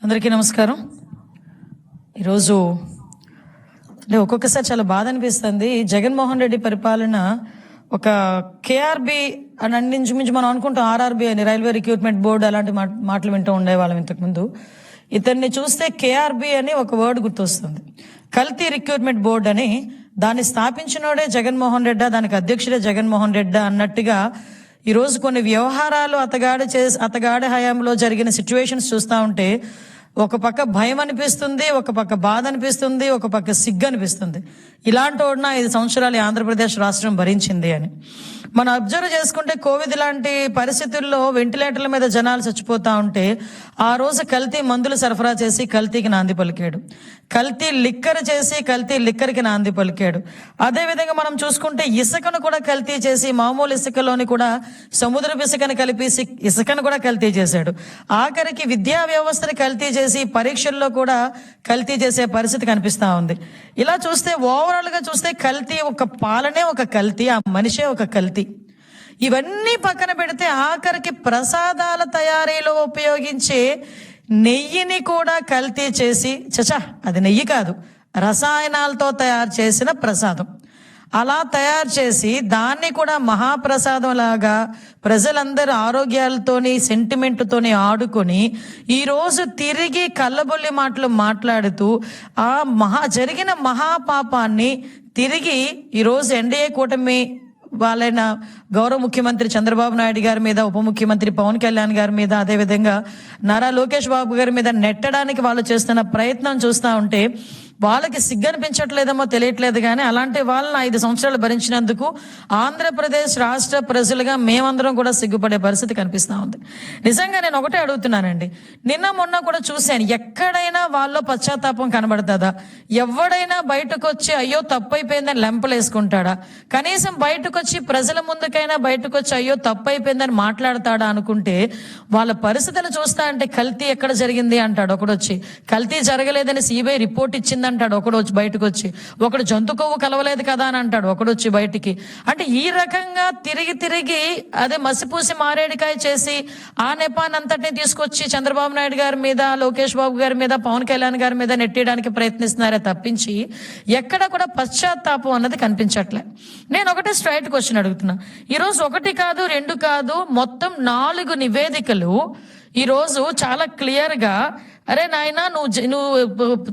అందరికీ నమస్కారం. ఈరోజు అంటే ఒక్కొక్కసారి చాలా బాధ అనిపిస్తుంది. జగన్మోహన్ రెడ్డి పరిపాలన ఒక కేఆర్బి అని అందించుమించి మనం అనుకుంటాం, ఆర్ఆర్బి అని, రైల్వే రిక్రూట్మెంట్ బోర్డు అలాంటి మాటలు వింటూ ఉండేవాళ్ళం ఇంతకుముందు. ఇతన్ని చూస్తే కేఆర్బి అని ఒక వర్డ్ గుర్తొస్తుంది. కల్తీ రిక్రూట్మెంట్ బోర్డు అని. దాన్ని స్థాపించినోడే జగన్మోహన్ రెడ్డి, దానికి అధ్యక్షుడే జగన్మోహన్ రెడ్డి అన్నట్టుగా ఈరోజు కొన్ని వ్యవహారాలు అతగాడి హయాంలో జరిగిన సిచ్యువేషన్స్ చూస్తూ ఉంటే ఒక పక్క భయం అనిపిస్తుంది, ఒక పక్క బాధ అనిపిస్తుంది, ఒక పక్క సిగ్గు అనిపిస్తుంది. ఇలాంటి వాడిన 5 సంవత్సరాలు ఆంధ్రప్రదేశ్ రాష్ట్రం భరించింది అని మనం అబ్జర్వ్ చేసుకుంటే, కోవిడ్ లాంటి పరిస్థితుల్లో వెంటిలేటర్ల మీద జనాలు చచ్చిపోతా ఉంటే ఆ రోజు కల్తీ మందులు సరఫరా చేసి కల్తీకి నాంది పలికాడు, కల్తీ లిక్కర్ చేసి కల్తీ లిక్కర్కి నాంది పలికాడు. అదేవిధంగా మనం చూసుకుంటే ఇసుకను కూడా కల్తీ చేసి, మామూలు ఇసుకలోని కూడా సముద్రపు ఇసుకను కలిపి ఇసుకను కూడా కల్తీ చేశాడు. ఆఖరికి విద్యా వ్యవస్థని కల్తీ చేసి పరీక్షల్లో కూడా కల్తీ చేసే పరిస్థితి కనిపిస్తా ఉంది. ఇలా చూస్తే ఓవరాల్ గా చూస్తే కల్తీ, ఒక పాలనే ఒక కల్తీ, ఆ మనిషే ఒక కల్తీ. ఇవన్నీ పక్కన పెడితే ఆఖరికి ప్రసాదాల తయారీలో ఉపయోగించే నెయ్యిని కూడా కల్తీ చేసి, చచా అది నెయ్యి కాదు, రసాయనాలతో తయారు చేసిన ప్రసాదం, అలా తయారు చేసి దాన్ని కూడా మహాప్రసాదం లాగా ప్రజలందరూ ఆరోగ్యాలతోని సెంటిమెంట్తోని ఆడుకొని ఈరోజు తిరిగి కళ్ళబొల్లి మాటలు మాట్లాడుతూ ఆ జరిగిన మహాపాపాన్ని తిరిగి ఈరోజు ఎన్డీఏ కూటమి వాళ్ళైన గౌరవ ముఖ్యమంత్రి చంద్రబాబు నాయుడు గారి మీద, ఉప ముఖ్యమంత్రి పవన్ కళ్యాణ్ గారి మీద, అదేవిధంగా నారా లోకేష్ బాబు గారి మీద నెట్టడానికి వాళ్ళు చేస్తున్న ప్రయత్నం చూస్తూ ఉంటే వాళ్ళకి సిగ్గనిపించట్లేదేమో తెలియట్లేదు. కానీ అలాంటి వాళ్ళని 5 సంవత్సరాలు భరించినందుకు ఆంధ్రప్రదేశ్ రాష్ట్ర ప్రజలుగా మేమందరం కూడా సిగ్గుపడే పరిస్థితి కనిపిస్తూ ఉంది. నిజంగా నేను ఒకటే అడుగుతున్నానండి, నిన్న మొన్న కూడా చూశాను, ఎక్కడైనా వాళ్ళలో పశ్చాత్తాపం కనబడుతుందా? ఎవడైనా బయటకు వచ్చి అయ్యో తప్పైపోయిందని లెంపలేసుకుంటాడా? కనీసం బయటకు వచ్చి ప్రజల ముందుకైనా బయటకు వచ్చి అయ్యో తప్పైపోయిందని మాట్లాడతాడా అనుకుంటే, వాళ్ళ పరిస్థితులు చూస్తా అంటే కల్తీ ఎక్కడ జరిగింది అంటాడు ఒకడొచ్చి, కల్తీ జరగలేదని సిబిఐ రిపోర్ట్ ఇచ్చింది అంటాడు ఒకడు వచ్చి, బయటకు వచ్చి ఒకడు జంతు కొవ్వు కలవలేదు కదా అని అంటాడు ఒకడొచ్చి బయటికి. అంటే ఈ రకంగా తిరిగి అదే మసిపూసి మారేడికాయ చేసి ఆ నెపాన్నంతటిని తీసుకొచ్చి చంద్రబాబు నాయుడు గారి మీద, లోకేష్ బాబు గారి మీద, పవన్ కళ్యాణ్ గారి మీద నెట్టేయడానికి ప్రయత్నిస్తున్నారే తప్పించి ఎక్కడ కూడా పశ్చాత్తాపం అన్నది కనిపించట్లే. నేను ఒకటే స్ట్రైట్ క్వశ్చన్ అడుగుతున్నా. ఈరోజు 1 కాదు 2 కాదు, మొత్తం 4 నివేదికలు ఈరోజు చాలా క్లియర్ గా, అరే నాయన నువ్వు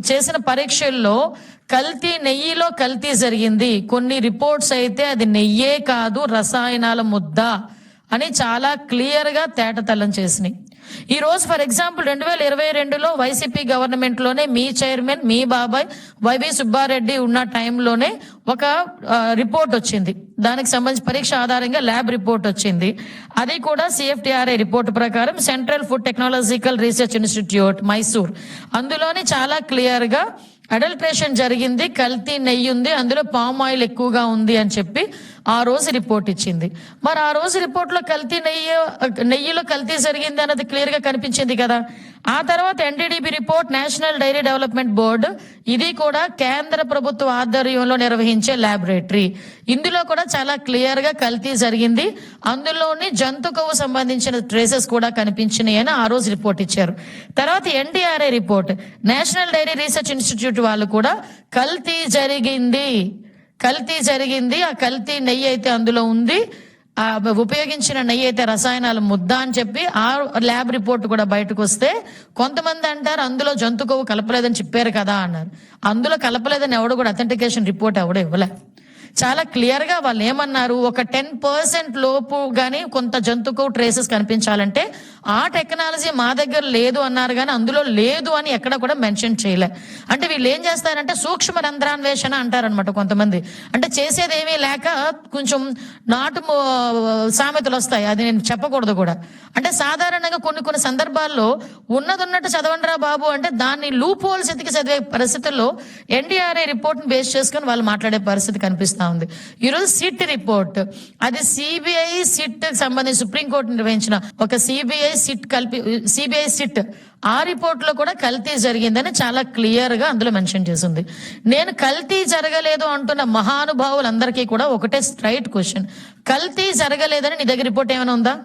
చేసిన పరీక్షల్లో నెయ్యిలో కల్తీ జరిగింది, కొన్ని రిపోర్ట్స్ అయితే అది నెయ్యే కాదు రసాయనాల ముద్ద అని చాలా క్లియర్ గా తేటతెల్లం చేసినాయి. ఈ రోజు ఫర్ ఎగ్జాంపుల్ 2022లో వైసీపీ గవర్నమెంట్ లోనే మీ చైర్మన్, మీ బాబాయ్ వైవి సుబ్బారెడ్డి ఉన్న టైంలోనే ఒక రిపోర్ట్ వచ్చింది, దానికి సంబంధించి పరీక్ష ఆధారంగా ల్యాబ్ రిపోర్ట్ వచ్చింది. అది కూడా CFTRI రిపోర్ట్ ప్రకారం central food technological research institute Mysore, అందులోని చాలా క్లియర్ గా అడల్ట్రేషన్ జరిగింది, కల్తీ నెయ్యి ఉంది, అందులో పామ్ ఆయిల్ ఎక్కువగా ఉంది అని చెప్పి ఆ రోజు రిపోర్ట్ ఇచ్చింది. మరి ఆ రోజు రిపోర్ట్ లో నెయ్యిలో కల్తీ జరిగింది అన్నది క్లియర్ గా కనిపించింది కదా. ఆ తర్వాత NDDB report, national dairy development board, ఇది కూడా కేంద్ర ప్రభుత్వ ఆధ్వర్యంలో నిర్వహించే ల్యాబొరేటరీ, ఇందులో కూడా చాలా క్లియర్ గా కల్తీ జరిగింది, అందులోని జంతు కొవ్వు సంబంధించిన ట్రేసెస్ కూడా కనిపించినాయి అని ఆ రోజు రిపోర్ట్ ఇచ్చారు. తర్వాత NDRI report, national dairy research institute వాళ్ళు కూడా కల్తీ జరిగింది, ఆ కల్తీ నెయ్యి అయితే అందులో ఉంది, ఆ ఉపయోగించిన నెయ్యి అయితే రసాయనాల ముద్ద అని చెప్పి ఆ ల్యాబ్ రిపోర్ట్ కూడా బయటకు వస్తే కొంతమంది అంటారు అందులో జంతు కొవ్వు కలపలేదని చెప్పారు కదా అన్నారు. అందులో కలపలేదని ఎవడు కూడా అథెంటికేషన్ రిపోర్ట్ ఎవడో ఇవ్వలే. చాలా క్లియర్ గా వాళ్ళు ఏమన్నారు, ఒక 10% లోపు గానీ కొంత జంతుకు ట్రేసెస్ కనిపించాలంటే ఆ టెక్నాలజీ మా దగ్గర లేదు అన్నారు, కానీ అందులో లేదు అని ఎక్కడ కూడా మెన్షన్ చేయలే. అంటే వీళ్ళు ఏం చేస్తారంటే సూక్ష్మ రంధ్రాన్వేషణ అంటారనమాట కొంతమంది. అంటే చేసేది ఏమీ లేక కొంచెం నాటు సామెతలు వస్తాయి, అది నేను చెప్పకూడదు కూడా. అంటే సాధారణంగా కొన్ని సందర్భాల్లో ఉన్నట్టు చదవండిరా బాబు అంటే దాన్ని లూప్ హోల్స్ ఎతికి చదివే పరిస్థితుల్లో NDRI రిపోర్ట్ ని బేస్ చేసుకుని వాళ్ళు మాట్లాడే పరిస్థితి కనిపిస్తుంది. ఈరోజు సిట్ రిపోర్ట్, అది సిబిఐ సిట్ సంబంధించి సుప్రీంకోర్టు నిర్వహించిన ఒక సిబిఐ సిట్, ఆ రిపోర్ట్ లో కూడా కల్తీ జరిగిందని చాలా క్లియర్ గా అందులో మెన్షన్ చేసింది. నేను కల్తీ జరగలేదు అంటున్న మహానుభావులందరికీ కూడా ఒకటే స్ట్రైట్ క్వశ్చన్, కల్తీ జరగలేదని నీ దగ్గర రిపోర్ట్ ఏమైనా ఉందా?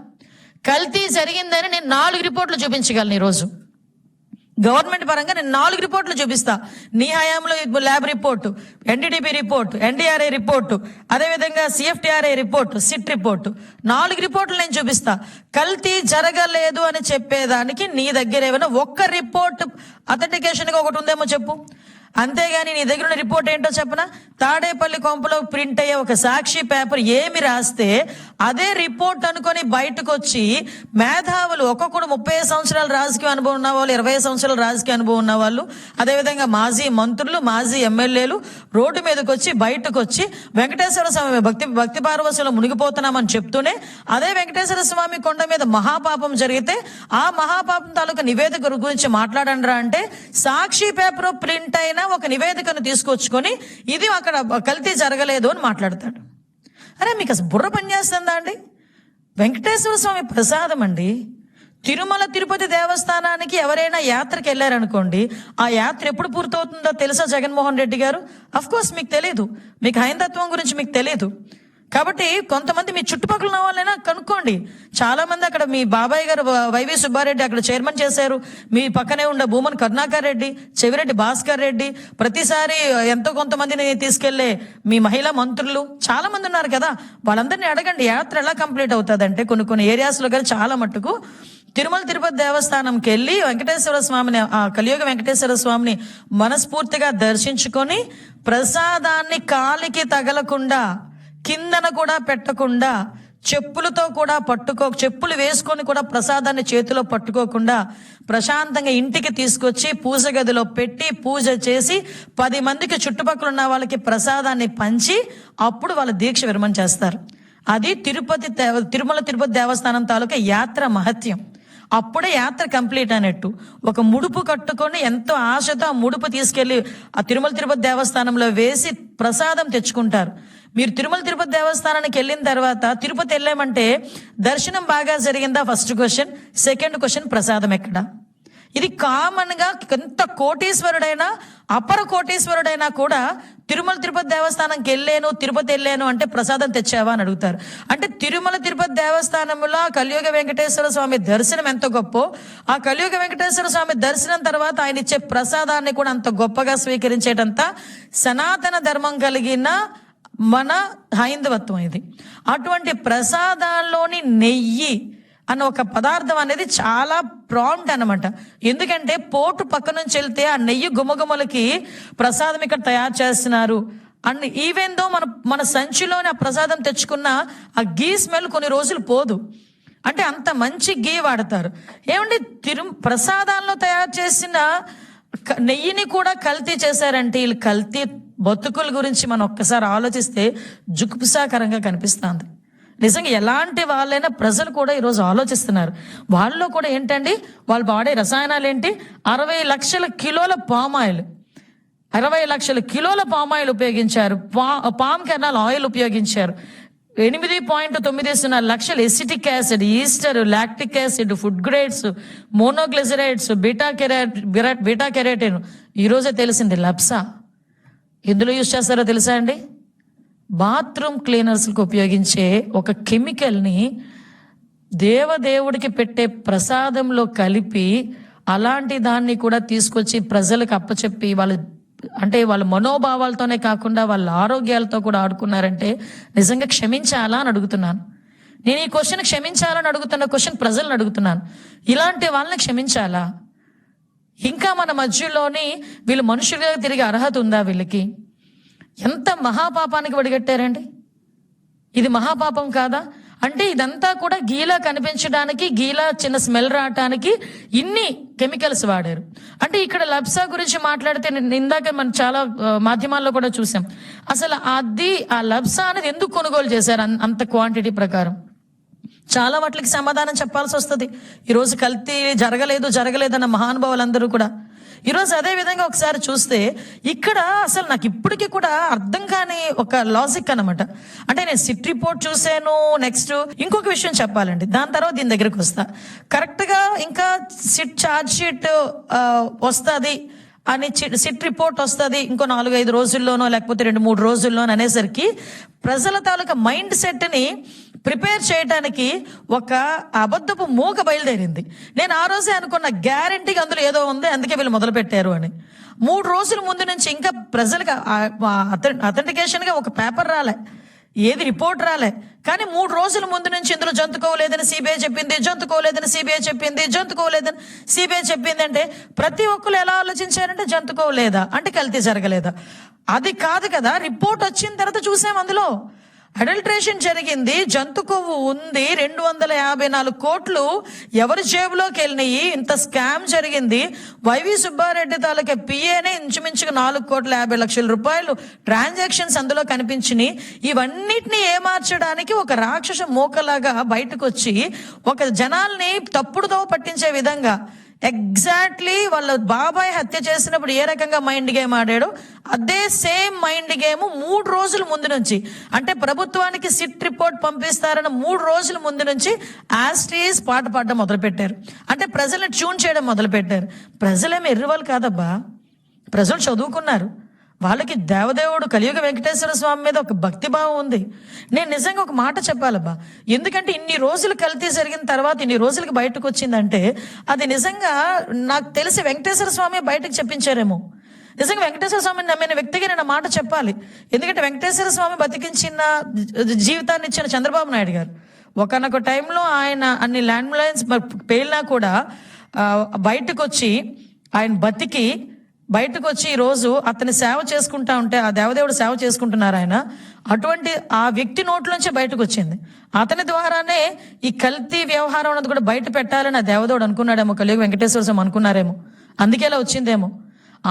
కల్తీ జరిగిందని నేను 4 రిపోర్ట్లు చూపించగలను ఈరోజు. గవర్నమెంట్ పరంగా నేను 4 రిపోర్ట్లు చూపిస్తా. నీ హయాంలో lab report, NDDP report, NDRI report, అదేవిధంగా సిఎఫ్టిఆర్ఐ రిపోర్టు, సిట్ రిపోర్టు, 4 రిపోర్ట్లు నేను చూపిస్తా. కల్తీ జరగలేదు అని చెప్పేదానికి నీ దగ్గర ఏమైనా ఒక్క రిపోర్ట్ అథెంటికేషన్గా ఒకటి ఉందేమో చెప్పు. అంతేగాని నీ దగ్గర ఉన్న రిపోర్ట్ ఏంటో చెప్పనా? తాడేపల్లి కొంపలో ప్రింట్ అయ్యే ఒక సాక్షి పేపర్ ఏమి రాస్తే అదే రిపోర్ట్ అనుకొని బయటకు వచ్చి మేధావులు, ఒక్కొక్కడు 30 సంవత్సరాల రాజకీయ అనుభవం ఉన్న వాళ్ళు, 20 సంవత్సరాల రాజకీయ అనుభవం ఉన్న వాళ్ళు, అదేవిధంగా మాజీ మంత్రులు, మాజీ ఎమ్మెల్యేలు రోడ్డు మీదకి వచ్చి బయటకు వచ్చి వెంకటేశ్వర స్వామి భక్తి పార్వశంలో మునిగిపోతున్నామని చెప్తూనే అదే వెంకటేశ్వర స్వామి కొండ మీద మహాపాపం జరిగితే ఆ మహాపాపం తాలూకా నివేదిక గురించి మాట్లాడండిరా అంటే సాక్షి పేపర్ ప్రింట్ అయిన ఒక నివేదికను తీసుకొచ్చుకొని ఇది అక్కడ కల్తీ జరగలేదు అని మాట్లాడతాడు. అరే మీకు అసలు బుర్ర పనిచేస్తుందా అండి? వెంకటేశ్వర స్వామి ప్రసాదం అండి. తిరుమల తిరుపతి దేవస్థానానికి ఎవరైనా యాత్రకి వెళ్ళారనుకోండి, ఆ యాత్ర ఎప్పుడు పూర్తవుతుందో తెలుసా జగన్మోహన్ రెడ్డి గారు? అఫ్ కోర్స్ మీకు తెలియదు, మీకు హైందత్వం గురించి మీకు తెలియదు. కాబట్టి కొంతమంది మీ చుట్టుపక్కల ఉన్న వాళ్ళైనా కనుక్కోండి. చాలా మంది అక్కడ మీ బాబాయ్ గారు వైవి సుబ్బారెడ్డి అక్కడ చైర్మన్ చేశారు. మీ పక్కనే ఉండే భూమన్ కరుణాకర్ రెడ్డి, చెవిరెడ్డి భాస్కర్ రెడ్డి, ప్రతిసారి ఎంతో కొంతమందిని తీసుకెళ్లే మీ మహిళా మంత్రులు చాలా మంది ఉన్నారు కదా. వాళ్ళందరినీ అడగండి యాత్ర ఎలా కంప్లీట్ అవుతుందంటే కొన్ని ఏరియాస్లో కానీ చాలా మట్టుకు తిరుమల తిరుపతి దేవస్థానంకి వెళ్ళి వెంకటేశ్వర స్వామిని, ఆ కలియుగ వెంకటేశ్వర స్వామిని మనస్ఫూర్తిగా దర్శించుకొని ప్రసాదాన్ని కాలికి తగలకుండా, కిందన కూడా పెట్టకుండా, చెప్పులతో కూడా చెప్పులు వేసుకొని కూడా ప్రసాదాన్ని చేతిలో పట్టుకోకుండా ప్రశాంతంగా ఇంటికి తీసుకొచ్చి పూజ గదిలో పెట్టి పూజ చేసి 10 మందికి చుట్టుపక్కల ఉన్న వాళ్ళకి ప్రసాదాన్ని పంచి అప్పుడు వాళ్ళ దీక్ష విరమణ చేస్తారు. అది తిరుమల తిరుపతి దేవస్థానం తాలూకా యాత్ర మహత్యం. అప్పుడే యాత్ర కంప్లీట్ అన్నట్టు. ఒక ముడుపు కట్టుకొని ఎంతో ఆశతో ఆ ముడుపు తీసుకెళ్లి ఆ తిరుమల తిరుపతి దేవస్థానంలో వేసి ప్రసాదం తెచ్చుకుంటారు. మీరు తిరుమల తిరుపతి దేవస్థానానికి వెళ్ళిన తర్వాత తిరుపతి వెళ్ళామంటే దర్శనం బాగా జరిగిందా? First question. సెకండ్ క్వశ్చన్, ప్రసాదం ఎక్కడ? ఇది కామన్ గా ఎంత కోటీశ్వరుడైనా అపర కోటీశ్వరుడైనా కూడా తిరుమల తిరుపతి దేవస్థానంకి వెళ్ళాను, తిరుపతి వెళ్ళాను అంటే ప్రసాదం తెచ్చావా అని అడుగుతారు. అంటే తిరుమల తిరుపతి దేవస్థానంలో కలియుగ వెంకటేశ్వర స్వామి దర్శనం ఎంత గొప్ప, ఆ కలియుగ వెంకటేశ్వర స్వామి దర్శనం తర్వాత ఆయన ఇచ్చే ప్రసాదాన్ని కూడా అంత గొప్పగా స్వీకరించేటంత సనాతన ధర్మం కలిగిన మన హైందవత్వం ఇది. అటువంటి ప్రసాదాల్లోని నెయ్యి అన్న ఒక పదార్థం అనేది చాలా ప్రాంప్ట్ అనమాట. ఎందుకంటే పోటు పక్క నుంచి వెళ్తే ఆ నెయ్యి గుమగుమలకి ప్రసాదం ఇక్కడ తయారు చేస్తున్నారు అండ్ ఈవెన్ దో మన సంచిలోని ఆ ప్రసాదం తెచ్చుకున్న ఆ గీ స్మెల్ కొన్ని రోజులు పోదు. అంటే అంత మంచి గీ వాడతారు. ఏమంటే ప్రసాదాల్లో తయారు చేసిన నెయ్యిని కూడా కల్తీ చేశారంటే వీళ్ళు కల్తీ బతుకుల గురించి మనం ఒక్కసారి ఆలోచిస్తే జుగుప్సాకరంగా కనిపిస్తుంది. నిజంగా ఎలాంటి వాళ్ళైనా ప్రజలు కూడా ఈరోజు ఆలోచిస్తున్నారు. వాళ్ళలో కూడా ఏంటండి, వాళ్ళు వాడే రసాయనాలు ఏంటి? 60 లక్షల కిలోల పామాయిల్, 60 లక్షల కిలోల పామాయిల్ ఉపయోగించారు. పామ్ కెర్నల్ ఆయిల్ ఉపయోగించారు. 8.90 లక్షల acetic acid, Easter, lactic acid, food grades, monoglycerides, beta keratin. ఈరోజే తెలిసింది లప్సా. ఎందులో యూజ్ చేస్తారో తెలుసా అండి? బాత్రూమ్ క్లీనర్స్కి ఉపయోగించే ఒక కెమికల్ని దేవదేవుడికి పెట్టే ప్రసాదంలో కలిపి అలాంటి దాన్ని కూడా తీసుకొచ్చి ప్రజలకు అప్పచెప్పి వాళ్ళ మనోభావాలతోనే కాకుండా వాళ్ళ ఆరోగ్యాలతో కూడా ఆడుకున్నారంటే నిజంగా క్షమించాలా అని అడుగుతున్నాను. నేను ఈ క్వశ్చన్ క్షమించాలని అడుగుతున్న క్వశ్చన్ ప్రజలను అడుగుతున్నాను. ఇలాంటి వాళ్ళని క్షమించాలా? ఇంకా మన మధ్యలోని వీళ్ళు మనుషులుగా తిరిగే అర్హత ఉందా వీళ్ళకి? ఎంత మహాపాపానికి వడిగట్టారండి. ఇది మహాపాపం కాదా? అంటే ఇదంతా కూడా గీలా కనిపించడానికి, గీలా చిన్న స్మెల్ రావటానికి ఇన్ని కెమికల్స్ వాడారు. అంటే ఇక్కడ లబ్సా గురించి మాట్లాడితే ఇందాక మనం చాలా మాధ్యమాల్లో కూడా చూసాం. అసలు ఆ లబ్సా అనేది ఎందుకు కొనుగోలు చేశారు అంత క్వాంటిటీ ప్రకారం? చాలా వాటికి సమాధానం చెప్పాల్సి వస్తుంది. ఈరోజు కల్తీ జరగలేదన్న మహానుభావులందరూ కూడా. ఈరోజు అదే విధంగా ఒకసారి చూస్తే ఇక్కడ అసలు నాకు ఇప్పటికీ కూడా అర్థం కాని ఒక లాజిక్ అనమాట. అంటే నేను సిట్ రిపోర్ట్ చూసాను. నెక్స్ట్ ఇంకొక విషయం చెప్పాలండి, దాని తర్వాత దీని దగ్గరకు వస్తా. కరెక్ట్గా ఇంకా సిట్ ఛార్జ్ షీట్ వస్తుంది అని, సిట్ రిపోర్ట్ వస్తుంది ఇంకో 4-5 రోజుల్లోనో లేకపోతే 2-3 రోజుల్లోనో అనేసరికి ప్రజల తాలూకా మైండ్ సెట్ని ప్రిపేర్ చేయడానికి ఒక అబద్ధపు మూక బయలుదేరింది. నేను ఆ రోజే అనుకున్న, గ్యారంటీగా అందులో ఏదో ఉంది, అందుకే వీళ్ళు మొదలు పెట్టారు అని. 3 రోజుల ముందు నుంచి ఇంకా ప్రజలకు అథెంటికేషన్గా ఒక పేపర్ రాలే, ఏది రిపోర్ట్ రాలే. కానీ 3 రోజుల ముందు నుంచి ఇందులో జంతుకోలేదని సిబిఐ చెప్పింది, జంతుకోలేదని సిబిఐ చెప్పింది, జంతుకోలేదని సిబిఐ చెప్పింది. అంటే ప్రతి ఒక్కరు ఎలా ఆలోచించారంటే జంతుకోలేదా అంటే కల్తీ జరగలేదా? అది కాదు కదా, రిపోర్ట్ వచ్చిన తర్వాత చూసాం అందులో అడల్ట్రేషన్ జరిగింది, జంతు కొవ్వు ఉంది, 254 కోట్లు ఎవరి జేబులోకి వెళ్ళినాయి, ఇంత స్కామ్ జరిగింది. వైవి సుబ్బారెడ్డి తాలూకా పిఏనే ఇంచుమించుగా 4,50,00,000 రూపాయలు ట్రాన్సాక్షన్స్ అందులో కనిపించినాయి. ఇవన్నిటిని ఏమార్చడానికి ఒక రాక్షస మూకలాగా బయటకు వచ్చి ఒక జనాల్ని తప్పుడుతో పట్టించే విధంగా ఎగ్జాక్ట్లీ వాళ్ళ బాబాయ్ హత్య చేసినప్పుడు ఏ రకంగా మైండ్ గేమ్ ఆడాడో అదే సేమ్ మైండ్ గేమ్ 3 రోజుల ముందు నుంచి, అంటే ప్రభుత్వానికి సిట్ రిపోర్ట్ పంపిస్తారన్న 3 రోజుల ముందు నుంచి యాస్టీస్ పాట పాడడం మొదలుపెట్టారు. అంటే ప్రజల్ని ట్యూన్ చేయడం మొదలుపెట్టారు. ప్రజలేమి ఎర్రివాళ్ళు కాదబ్బా, ప్రజలు చదువుకున్నారు. వాళ్ళకి దేవదేవుడు కలియుగ వెంకటేశ్వర స్వామి మీద ఒక భక్తిభావం ఉంది. నేను నిజంగా ఒక మాట చెప్పాలబ్బా, ఎందుకంటే ఇన్ని రోజులు కల్తీ జరిగిన తర్వాత ఇన్ని రోజులకి బయటకు వచ్చిందంటే అది నిజంగా నాకు తెలిసి వెంకటేశ్వర స్వామి బయటకు చెప్పించారేమో. నిజంగా వెంకటేశ్వర స్వామిని నమ్మిన వ్యక్తిగా నేను మాట చెప్పాలి. ఎందుకంటే వెంకటేశ్వర స్వామి బతికించిన జీవితాన్ని ఇచ్చిన చంద్రబాబు నాయుడు గారు ఒకనొక టైంలో ఆయన అన్ని ల్యాండ్ లైన్స్ పేలినా కూడా బయటకు వచ్చి ఆయన బతికి బయటకు వచ్చి ఈరోజు అతని సేవ చేసుకుంటా ఉంటే, ఆ దేవదేవుడు సేవ చేసుకుంటున్నారు ఆయన, అటువంటి ఆ వ్యక్తి నోట్లోంచే బయటకు వచ్చింది. అతని ద్వారానే ఈ కల్తీ వ్యవహారం అన్నది కూడా బయట పెట్టాలని ఆ దేవదేవుడు అనుకున్నాడేమో, కలియుగ వెంకటేశ్వర స్వామి అనుకున్నారేమో, అందుకే ఇలా వచ్చిందేమో.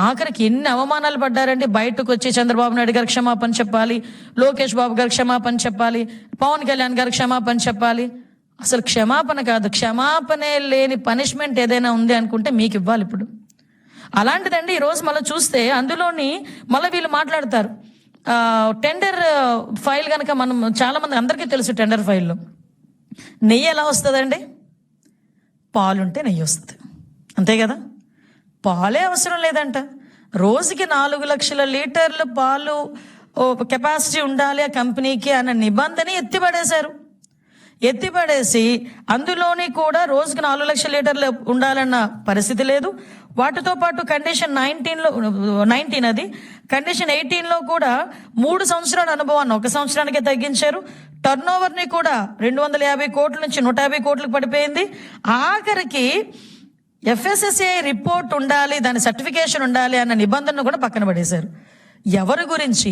ఆఖరికి ఎన్ని అవమానాలు పడ్డారండి. బయటకు వచ్చి చంద్రబాబు నాయుడు గారికి క్షమాపణ చెప్పాలి, లోకేష్ బాబు గారికి క్షమాపణ చెప్పాలి, పవన్ కళ్యాణ్ గారికి క్షమాపణ చెప్పాలి. అసలు క్షమాపణ కాదు, క్షమాపణే లేని పనిష్మెంట్ ఏదైనా ఉంది అనుకుంటే మీకు ఇవ్వాలి ఇప్పుడు. అలాంటిదండి ఈరోజు మళ్ళీ చూస్తే అందులోని మళ్ళీ వీళ్ళు మాట్లాడతారు టెండర్ ఫైల్ కనుక మనం చాలా మంది అందరికీ తెలుసు, టెండర్ ఫైల్లో నెయ్యి ఎలా వస్తుందండి? పాలుంటే నెయ్యి వస్తుంది, అంతే కదా. పాలే అవసరం లేదంట. రోజుకి 4 లక్షల లీటర్లు పాలు కెపాసిటీ ఉండాలి ఆ కంపెనీకి అన్న నిబంధన ఎత్తిపడేసి అందులోని కూడా రోజుకి 4 లక్షల లీటర్లు ఉండాలన్న పరిస్థితి లేదు. వాటితో పాటు కండిషన్ 19 అది కండిషన్ 18లో కూడా 3 సంవత్సరాల అనుభవాన్ని 1 సంవత్సరానికే తగ్గించారు. టర్న్ ఓవర్ని కూడా 250 కోట్ల నుంచి 150 కోట్లకు పడిపోయింది. ఆఖరికి FSSAI రిపోర్ట్ ఉండాలి, దాని సర్టిఫికేషన్ ఉండాలి అన్న నిబంధనను కూడా పక్కన పడేశారు. ఎవరి గురించి,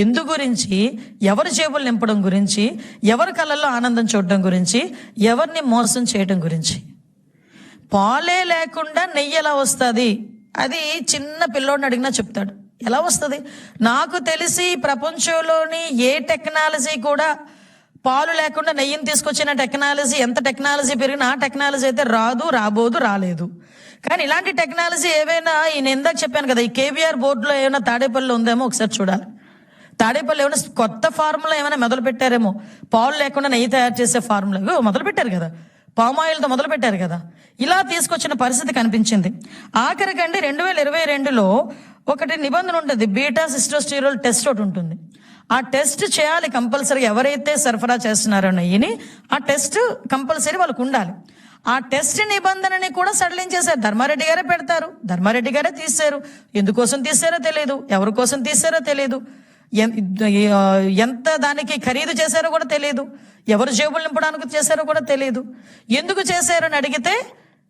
ఎందు గురించి, ఎవరి జేబులు నింపడం గురించి, ఎవరి కళ్ళల్లో ఆనందం చూడడం గురించి, ఎవరిని మోసం చేయడం గురించి. పాలే లేకుండా నెయ్యి ఎలా వస్తుంది? అది చిన్న పిల్లోడిని అడిగినా చెప్తాడు ఎలా వస్తుంది. నాకు తెలిసి ప్రపంచంలోని ఏ టెక్నాలజీ కూడా పాలు లేకుండా నెయ్యిని తీసుకొచ్చిన టెక్నాలజీ, ఎంత టెక్నాలజీ పెరిగినా ఆ టెక్నాలజీ అయితే రాదు, రాబోదు, రాలేదు. కానీ ఇలాంటి టెక్నాలజీ ఏవైనా, నేను ఇందాక చెప్పాను కదా, ఈ KBR బోర్డులో ఏమైనా తాడేపల్లిలో ఉందేమో ఒకసారి చూడాలి. తాడేపల్లి ఏమైనా కొత్త ఫార్ములా ఏమైనా మొదలు పెట్టారేమో, పాలు లేకుండా నెయ్యి తయారు చేసే ఫార్ములా మొదలు పెట్టారు కదా, పామాయిల్తో మొదలు పెట్టారు కదా. ఇలా తీసుకొచ్చిన పరిస్థితి కనిపించింది. ఆఖరికండి 2022లో ఒకటి నిబంధన ఉంటుంది, బీటా సిస్టోస్టిరోల్ టెస్ట్ ఒకటి ఉంటుంది. ఆ టెస్ట్ చేయాలి కంపల్సరీ. ఎవరైతే సరఫరా చేస్తున్నారో నెయ్యిని ఆ టెస్ట్ కంపల్సరీ వాళ్ళకు ఉండాలి. ఆ టెస్ట్ నిబంధనని కూడా సడలించేశారు. ధర్మారెడ్డి గారే పెడతారు, ధర్మారెడ్డి గారే తీశారు. ఎందుకోసం తీశారో తెలియదు, ఎవరి కోసం తీశారో తెలియదు, ఎంత దానికి ఖరీదు చేశారో కూడా తెలియదు, ఎవరు జేబులు నింపడానికి చేశారో కూడా తెలియదు. ఎందుకు చేశారని అడిగితే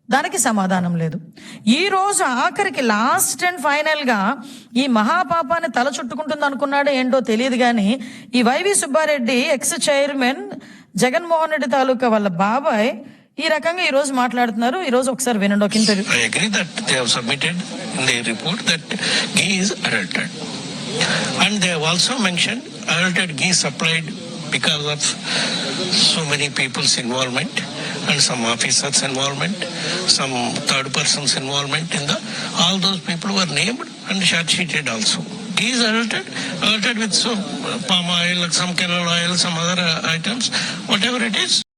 దానికి సమాధానం లేదు. ఈ రోజు ఆఖరికి లాస్ట్ అండ్ ఫైనల్ గా ఈ మహాపాపాన్ని తల చుట్టుకుంటుంది అనుకున్నాడో ఏంటో తెలియదు కానీ ఈ వైవి సుబ్బారెడ్డి ఎక్స్ చైర్మన్ జగన్మోహన్ రెడ్డి తాలూకా వాళ్ళ బాబాయ్ ఈ రకంగా ఈ రోజు మాట్లాడుతున్నారు. ఈ రోజు ఒకసారి వినండి ఒక interview. I agree that they have submitted in their report that ghee is adulterated, and they have also mentioned adulterated ghee supplied because of so many people's involvement and some officers involvement, some third persons involvement in the, all those people were named and charge sheeted also. Ghee is adulterated with some palm oil, some canola oil, some other items, whatever it is.